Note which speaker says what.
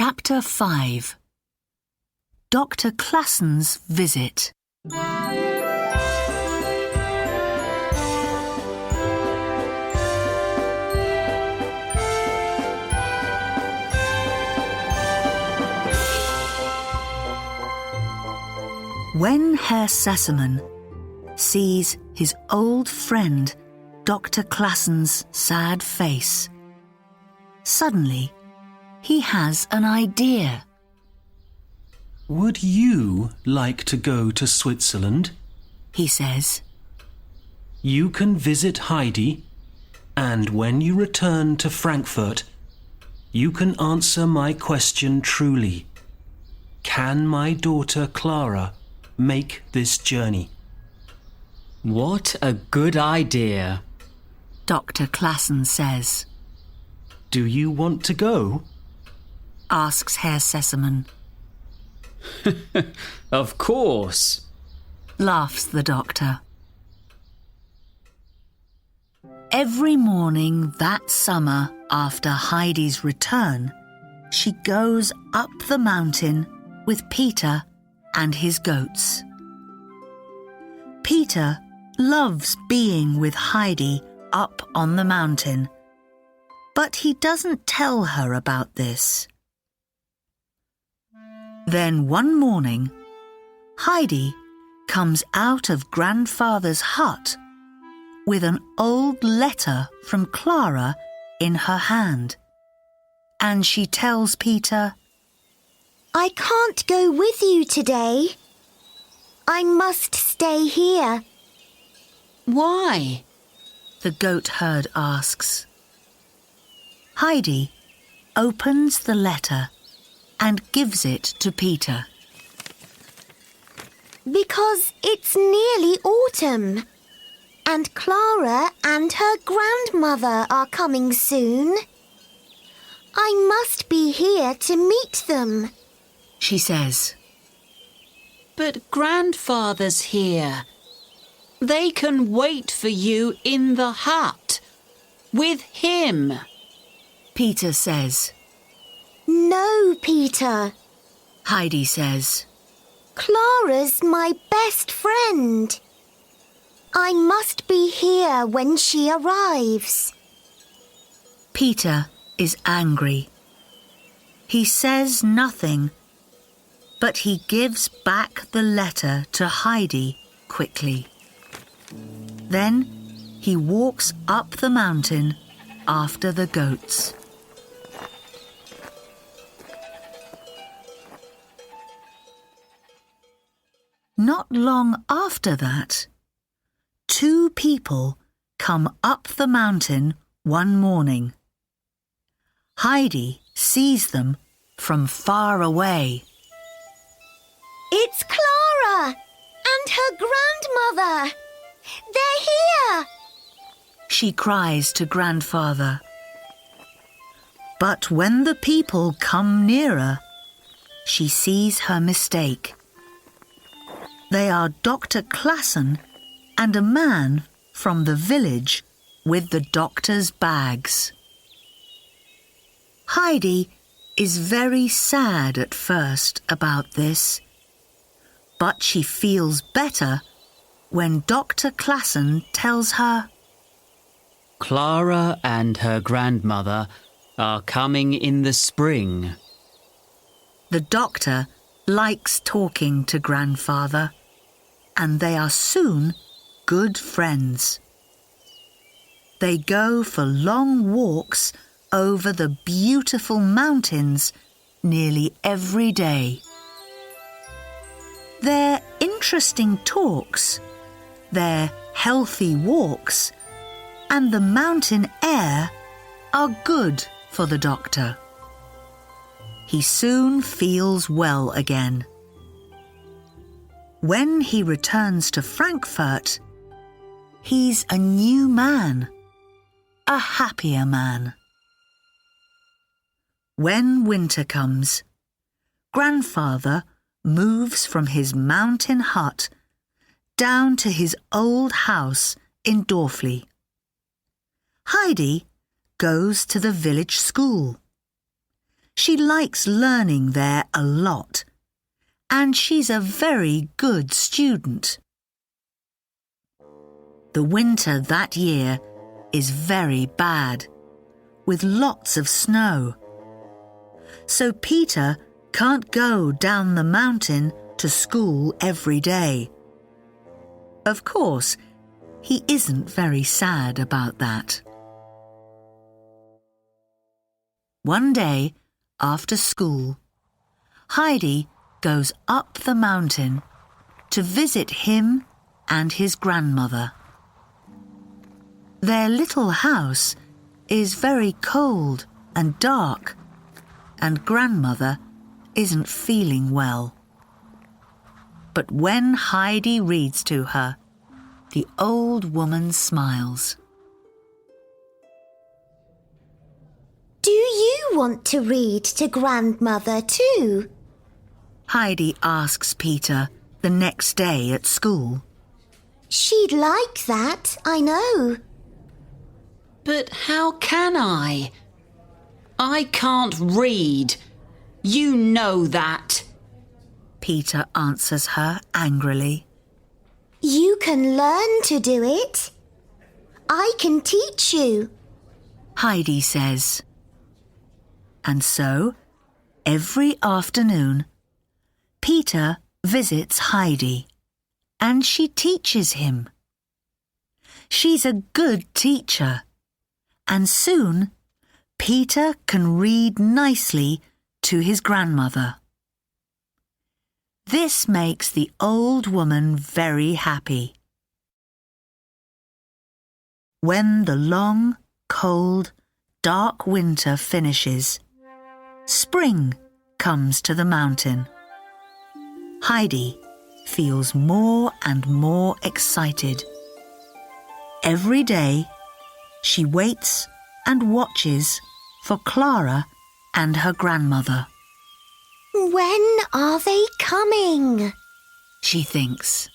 Speaker 1: Chapter 5 Dr. Classen's Visit. When Herr Sesemann sees his old friend Dr. Classen's sad face, suddenly he has an idea.
Speaker 2: Would you like to go to Switzerland?
Speaker 1: He says.
Speaker 2: You can visit Heidi, and when you return to Frankfurt, you can answer my question truly. Can my daughter Clara make this journey?
Speaker 3: What a good idea,
Speaker 1: Dr. Classen says.
Speaker 2: Do you want to go?
Speaker 1: Asks Herr Sesemann.
Speaker 3: Of course,
Speaker 1: Laughs the doctor. Every morning that summer after Heidi's return, she goes up the mountain with Peter and his goats. Peter loves being with Heidi up on the mountain, but he doesn't tell her about this. Then one morning, Heidi comes out of Grandfather's hut with an old letter from Clara in her hand, and she tells Peter,
Speaker 4: I can't go with you today. I must stay here.
Speaker 5: Why?
Speaker 1: The goat herd asks. Heidi opens the letter and gives it to Peter.
Speaker 4: Because it's nearly autumn, and Clara and her grandmother are coming soon. I must be here to meet them,
Speaker 1: she says.
Speaker 5: But Grandfather's here. They can wait for you in the hut with him.
Speaker 1: Peter says.
Speaker 4: No, Peter.
Speaker 1: Heidi says.
Speaker 4: Clara's my best friend. I must be here when she arrives.
Speaker 1: Peter is angry. He says nothing, but he gives back the letter to Heidi quickly. Then he walks up the mountain after the goats. Not long after that, two people come up the mountain one morning. Heidi sees them from far away.
Speaker 4: It's Clara and her grandmother. They're here,
Speaker 1: she cries to Grandfather. But when the people come nearer, she sees her mistake. They are Dr. Classen and a man from the village with the doctor's bags. Heidi is very sad at first about this, but she feels better when Dr. Classen tells her,
Speaker 3: Clara and her grandmother are coming in the spring.
Speaker 1: The doctor likes talking to Grandfather, and they are soon good friends. They go for long walks over the beautiful mountains nearly every day. Their interesting talks, their healthy walks, and the mountain air are good for the doctor. He soon feels well again. When he returns to Frankfurt, he's a new man, a happier man. When winter comes, Grandfather moves from his mountain hut down to his old house in Dorfli. Heidi goes to the village school. She likes learning there a lot, and she's a very good student. The winter that year is very bad, with lots of snow. So Peter can't go down the mountain to school every day. Of course, he isn't very sad about that. One day, after school, Heidi goes up the mountain to visit him and his grandmother. Their little house is very cold and dark, and grandmother isn't feeling well. But when Heidi reads to her, the old woman smiles.
Speaker 4: Do you want to read to grandmother too?
Speaker 1: Heidi asks Peter the next day at school.
Speaker 4: She'd like that, I know.
Speaker 5: But how can I? I can't read. You know that.
Speaker 1: Peter answers her angrily.
Speaker 4: You can learn to do it. I can teach you.
Speaker 1: Heidi says. And so, every afternoon, Peter visits Heidi, and she teaches him. She's a good teacher, and soon Peter can read nicely to his grandmother. This makes the old woman very happy. When the long, cold, dark winter finishes, spring comes to the mountain. Heidi feels more and more excited. Every day, she waits and watches for Clara and her grandmother.
Speaker 4: When are they coming?
Speaker 1: She thinks.